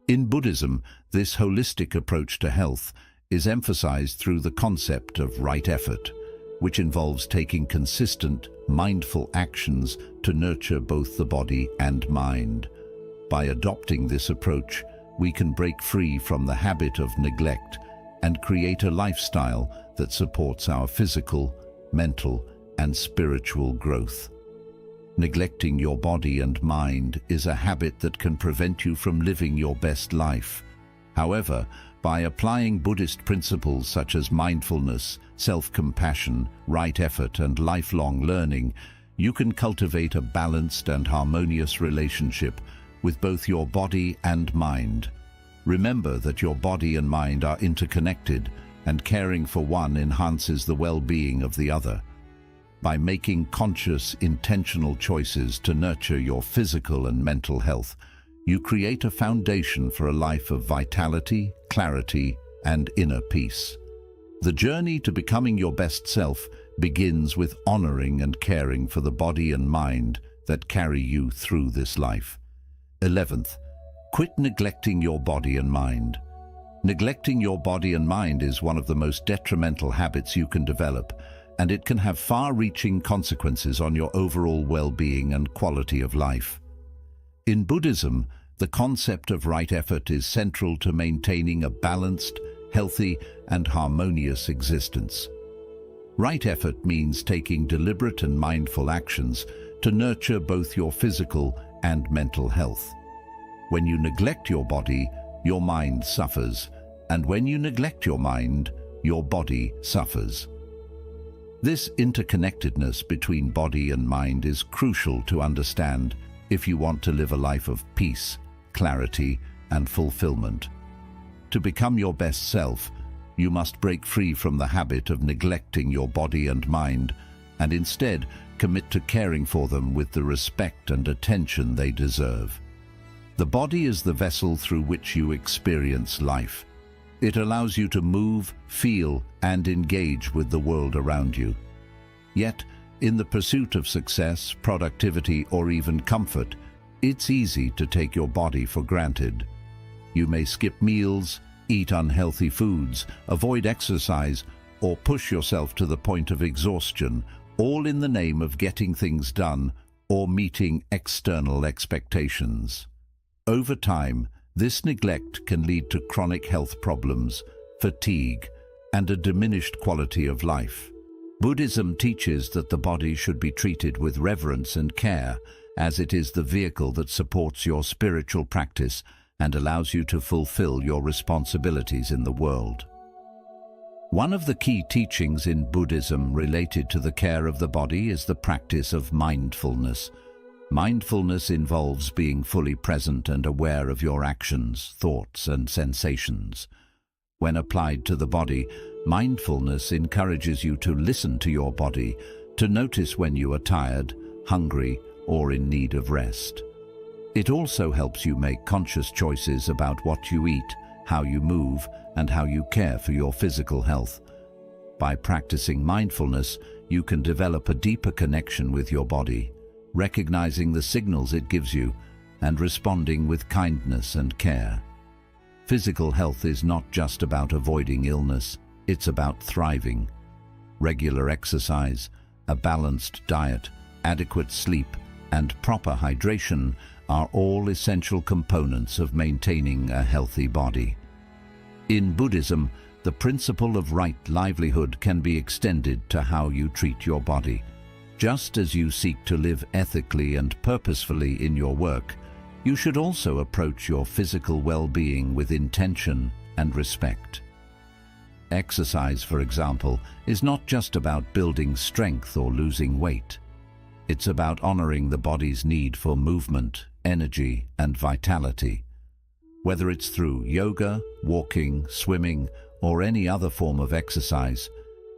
In Buddhism, this holistic approach to health is emphasized through the concept of right effort, which involves taking consistent, mindful actions to nurture both the body and mind. By adopting this approach, we can break free from the habit of neglect and create a lifestyle that supports our physical, mental, and spiritual growth. Neglecting your body and mind is a habit that can prevent you from living your best life. However, by applying Buddhist principles such as mindfulness, self-compassion, right effort, and lifelong learning, you can cultivate a balanced and harmonious relationship with both your body and mind. Remember that your body and mind are interconnected, and caring for one enhances the well-being of the other. By making conscious, intentional choices to nurture your physical and mental health, you create a foundation for a life of vitality, clarity, and inner peace. The journey to becoming your best self begins with honoring and caring for the body and mind that carry you through this life. 11th, quit neglecting your body and mind. Neglecting your body and mind is one of the most detrimental habits you can develop, and it can have far-reaching consequences on your overall well-being and quality of life. In Buddhism, the concept of right effort is central to maintaining a balanced, healthy, and harmonious existence. Right effort means taking deliberate and mindful actions to nurture both your physical and mental health. When you neglect your body, your mind suffers, and when you neglect your mind, your body suffers. This interconnectedness between body and mind is crucial to understand if you want to live a life of peace, clarity, and fulfillment. To become your best self, you must break free from the habit of neglecting your body and mind, and instead commit to caring for them with the respect and attention they deserve. The body is the vessel through which you experience life. It allows you to move, feel, and engage with the world around you. Yet, in the pursuit of success, productivity, or even comfort, it's easy to take your body for granted. You may skip meals, eat unhealthy foods, avoid exercise, or push yourself to the point of exhaustion, all in the name of getting things done or meeting external expectations. Over time, this neglect can lead to chronic health problems, fatigue, and a diminished quality of life. Buddhism teaches that the body should be treated with reverence and care, as it is the vehicle that supports your spiritual practice and allows you to fulfill your responsibilities in the world. One of the key teachings in Buddhism related to the care of the body is the practice of mindfulness. Mindfulness involves being fully present and aware of your actions, thoughts, and sensations. When applied to the body, mindfulness encourages you to listen to your body, to notice when you are tired, hungry, or in need of rest. It also helps you make conscious choices about what you eat, how you move, and how you care for your physical health. By practicing mindfulness, you can develop a deeper connection with your body, recognizing the signals it gives you and responding with kindness and care. Physical health is not just about avoiding illness, it's about thriving. Regular exercise, a balanced diet, adequate sleep, and proper hydration are all essential components of maintaining a healthy body. In Buddhism, the principle of right livelihood can be extended to how you treat your body. Just as you seek to live ethically and purposefully in your work, you should also approach your physical well-being with intention and respect. Exercise, for example, is not just about building strength or losing weight. It's about honoring the body's need for movement, energy, and vitality. Whether it's through yoga, walking, swimming, or any other form of exercise,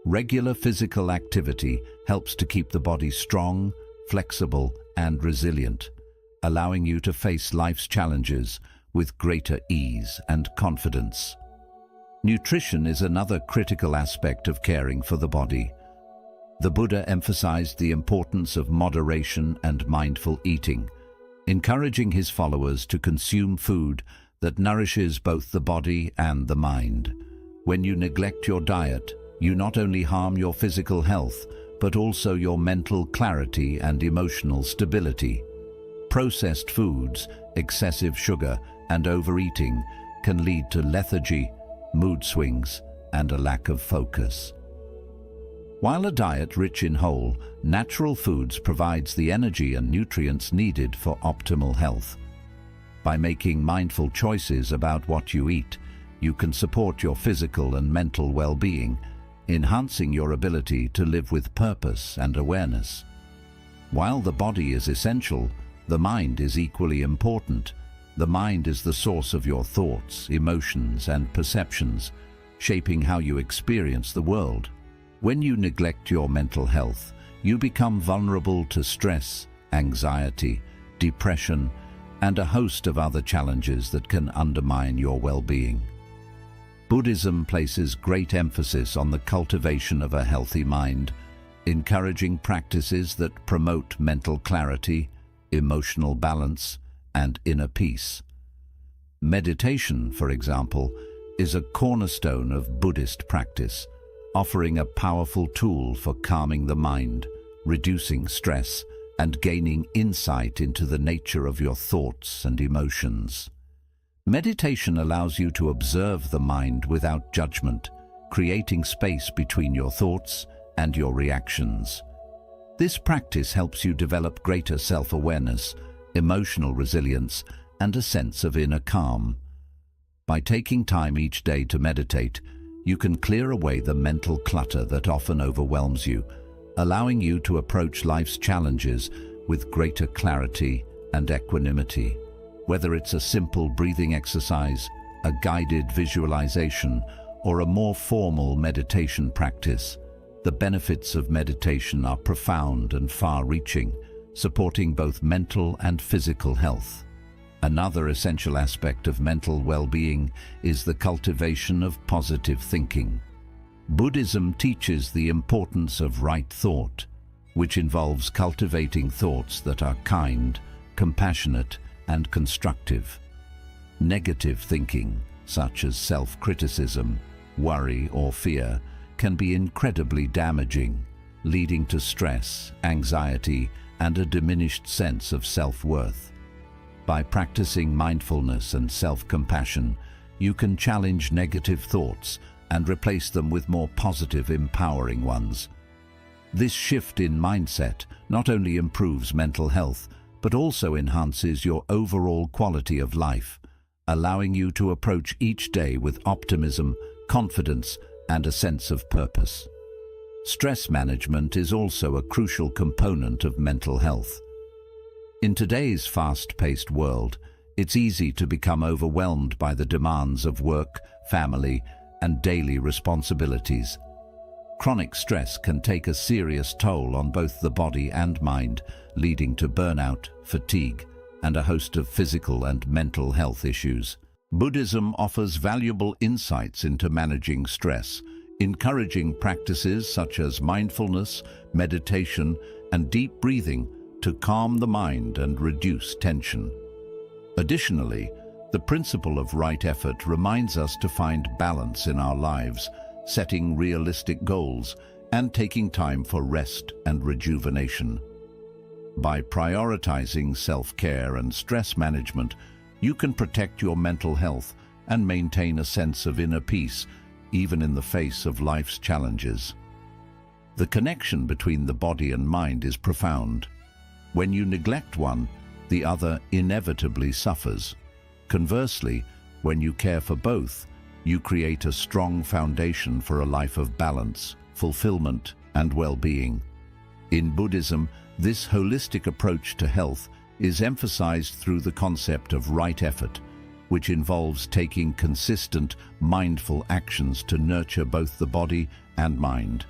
regular physical activity helps to keep the body strong, flexible, and resilient, allowing you to face life's challenges with greater ease and confidence. Nutrition is another critical aspect of caring for the body. The Buddha emphasized the importance of moderation and mindful eating, encouraging his followers to consume food that nourishes both the body and the mind. When you neglect your diet, you not only harm your physical health, but also your mental clarity and emotional stability. Processed foods, excessive sugar, and overeating can lead to lethargy, mood swings, and a lack of focus. While a diet rich in whole, natural foods provides the energy and nutrients needed for optimal health. By making mindful choices about what you eat, you can support your physical and mental well-being, enhancing your ability to live with purpose and awareness. While the body is essential, the mind is equally important. The mind is the source of your thoughts, emotions, and perceptions, shaping how you experience the world. When you neglect your mental health, you become vulnerable to stress, anxiety, depression, and a host of other challenges that can undermine your well-being. Buddhism places great emphasis on the cultivation of a healthy mind, encouraging practices that promote mental clarity, emotional balance, and inner peace. Meditation, for example, is a cornerstone of Buddhist practice, offering a powerful tool for calming the mind, reducing stress, and gaining insight into the nature of your thoughts and emotions. Meditation allows you to observe the mind without judgment, creating space between your thoughts and your reactions. This practice helps you develop greater self-awareness, emotional resilience, and a sense of inner calm. By taking time each day to meditate, you can clear away the mental clutter that often overwhelms you, allowing you to approach life's challenges with greater clarity and equanimity. Whether it's a simple breathing exercise, a guided visualization, or a more formal meditation practice, the benefits of meditation are profound and far-reaching, supporting both mental and physical health. Another essential aspect of mental well-being is the cultivation of positive thinking. Buddhism teaches the importance of right thought, which involves cultivating thoughts that are kind, compassionate, and constructive. Negative thinking, such as self-criticism, worry, or fear, can be incredibly damaging, leading to stress, anxiety, and a diminished sense of self-worth. By practicing mindfulness and self-compassion, you can challenge negative thoughts and replace them with more positive, empowering ones. This shift in mindset not only improves mental health, but also enhances your overall quality of life, allowing you to approach each day with optimism, confidence, and a sense of purpose. Stress management is also a crucial component of mental health. In today's fast-paced world, it's easy to become overwhelmed by the demands of work, family, and daily responsibilities. Chronic stress can take a serious toll on both the body and mind, leading to burnout, fatigue, and a host of physical and mental health issues. Buddhism offers valuable insights into managing stress, encouraging practices such as mindfulness, meditation, and deep breathing to calm the mind and reduce tension. Additionally, the principle of right effort reminds us to find balance in our lives, setting realistic goals and taking time for rest and rejuvenation. By prioritizing self-care and stress management, you can protect your mental health and maintain a sense of inner peace, even in the face of life's challenges. The connection between the body and mind is profound. When you neglect one, the other inevitably suffers. Conversely, when you care for both, you create a strong foundation for a life of balance, fulfillment, and well-being. In Buddhism, this holistic approach to health is emphasized through the concept of right effort, which involves taking consistent, mindful actions to nurture both the body and mind.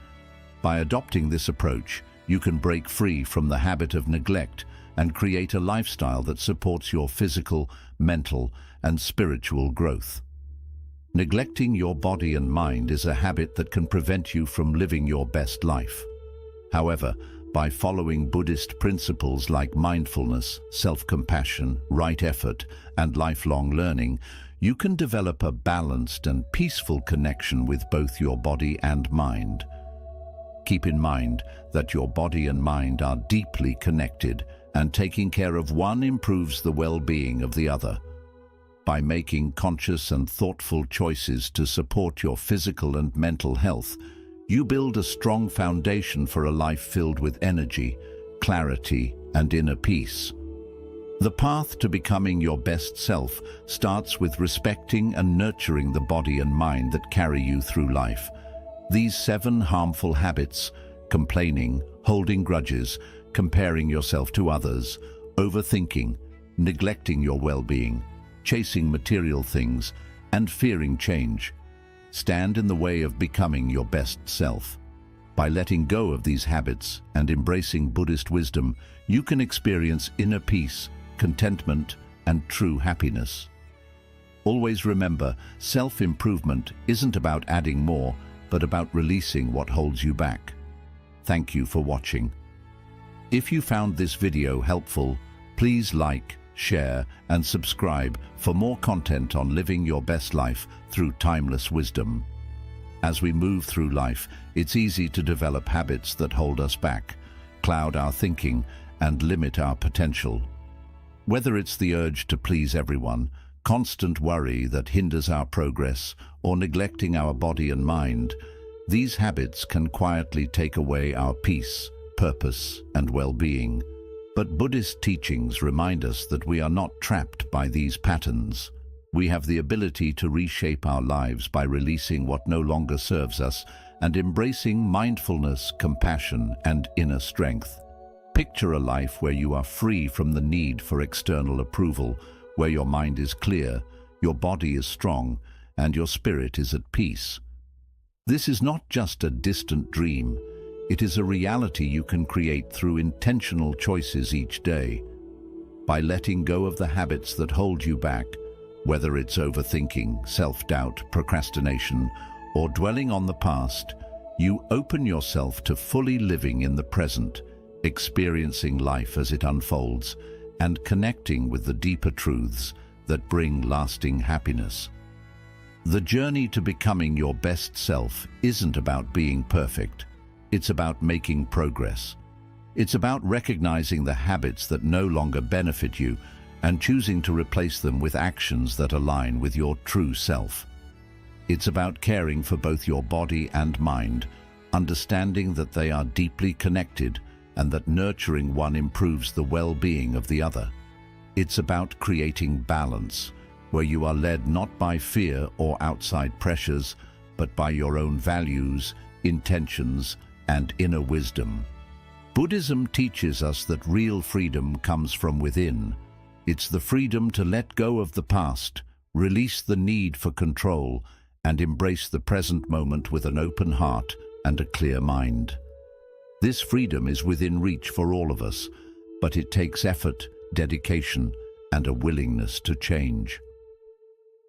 By adopting this approach, you can break free from the habit of neglect and create a lifestyle that supports your physical, mental, and spiritual growth. Neglecting your body and mind is a habit that can prevent you from living your best life. However, by following Buddhist principles like mindfulness, self-compassion, right effort, and lifelong learning, you can develop a balanced and peaceful connection with both your body and mind. Keep in mind that your body and mind are deeply connected, and taking care of one improves the well-being of the other. By making conscious and thoughtful choices to support your physical and mental health, you build a strong foundation for a life filled with energy, clarity, and inner peace. The path to becoming your best self starts with respecting and nurturing the body and mind that carry you through life. These 7 harmful habits, complaining, holding grudges, comparing yourself to others, overthinking, neglecting your well-being, chasing material things, and fearing change, stand in the way of becoming your best self. By letting go of these habits and embracing Buddhist wisdom, you can experience inner peace, contentment, and true happiness. Always remember, self-improvement isn't about adding more, but about releasing what holds you back. Thank you for watching. If you found this video helpful, please like, share, and subscribe for more content on living your best life through timeless wisdom. As we move through life, it's easy to develop habits that hold us back, cloud our thinking, and limit our potential. Whether it's the urge to please everyone, constant worry that hinders our progress, or neglecting our body and mind, these habits can quietly take away our peace, purpose, and well-being. But Buddhist teachings remind us that we are not trapped by these patterns. We have the ability to reshape our lives by releasing what no longer serves us and embracing mindfulness, compassion, and inner strength. Picture a life where you are free from the need for external approval, where your mind is clear, your body is strong, and your spirit is at peace. This is not just a distant dream. It is a reality you can create through intentional choices each day. By letting go of the habits that hold you back, whether it's overthinking, self-doubt, procrastination, or dwelling on the past, you open yourself to fully living in the present, experiencing life as it unfolds, and connecting with the deeper truths that bring lasting happiness. The journey to becoming your best self isn't about being perfect. It's about making progress. It's about recognizing the habits that no longer benefit you and choosing to replace them with actions that align with your true self. It's about caring for both your body and mind, understanding that they are deeply connected and that nurturing one improves the well-being of the other. It's about creating balance, where you are led not by fear or outside pressures, but by your own values, intentions, and inner wisdom. Buddhism teaches us that real freedom comes from within. It's the freedom to let go of the past, release the need for control, and embrace the present moment with an open heart and a clear mind. This freedom is within reach for all of us, but it takes effort, dedication, and a willingness to change.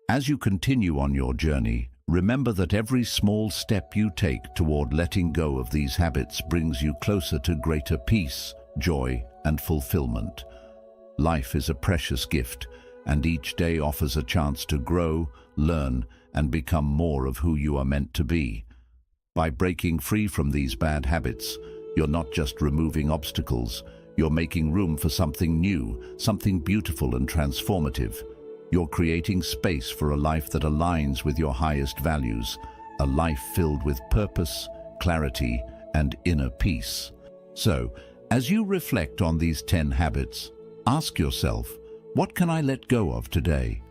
As you continue on your journey, remember that every small step you take toward letting go of these habits brings you closer to greater peace, joy, and fulfillment. Life is a precious gift, and each day offers a chance to grow, learn, and become more of who you are meant to be. By breaking free from these bad habits, you're not just removing obstacles, you're making room for something new, something beautiful and transformative. You're creating space for a life that aligns with your highest values, a life filled with purpose, clarity, and inner peace. So, as you reflect on these 10 habits, ask yourself, what can I let go of today?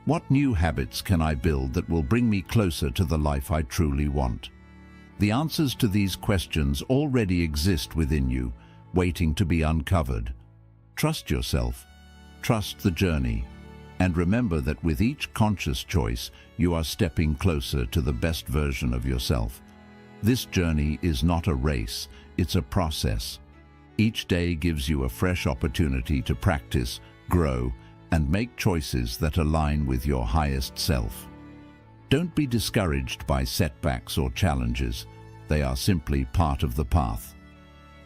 What new habits can I build that will bring me closer to the life I truly want? The answers to these questions already exist within you, waiting to be uncovered. Trust yourself, trust the journey, and remember that with each conscious choice, you are stepping closer to the best version of yourself. This journey is not a race, it's a process. Each day gives you a fresh opportunity to practice, grow, and make choices that align with your highest self. Don't be discouraged by setbacks or challenges. They are simply part of the path.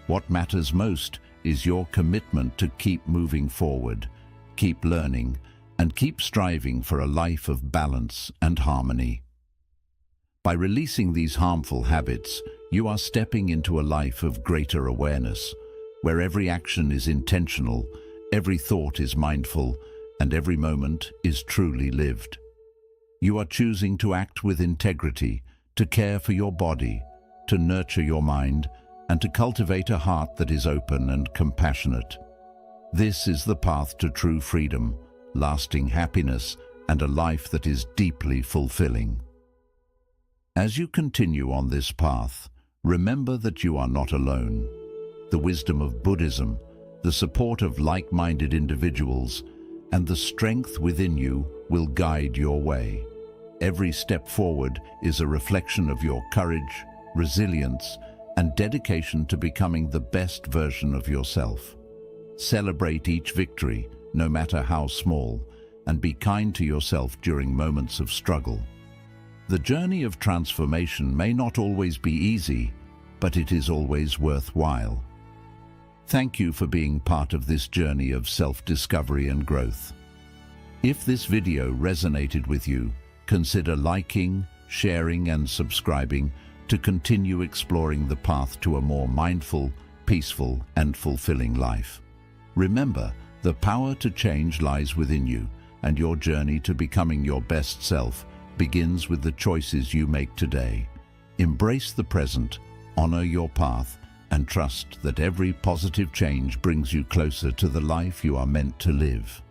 What matters most is your commitment to keep moving forward, keep learning, and keep striving for a life of balance and harmony. By releasing these harmful habits, you are stepping into a life of greater awareness, where every action is intentional, every thought is mindful, and every moment is truly lived. You are choosing to act with integrity, to care for your body, to nurture your mind, and to cultivate a heart that is open and compassionate. This is the path to true freedom, lasting happiness, and a life that is deeply fulfilling. As you continue on this path, remember that you are not alone. The wisdom of Buddhism, the support of like-minded individuals, and the strength within you will guide your way. Every step forward is a reflection of your courage, resilience, and dedication to becoming the best version of yourself. Celebrate each victory, no matter how small, and be kind to yourself during moments of struggle. The journey of transformation may not always be easy, but it is always worthwhile. Thank you for being part of this journey of self-discovery and growth. If this video resonated with you, consider liking, sharing, and subscribing to continue exploring the path to a more mindful, peaceful, and fulfilling life. Remember, the power to change lies within you, and your journey to becoming your best self begins with the choices you make today. Embrace the present, honor your path, and trust that every positive change brings you closer to the life you are meant to live.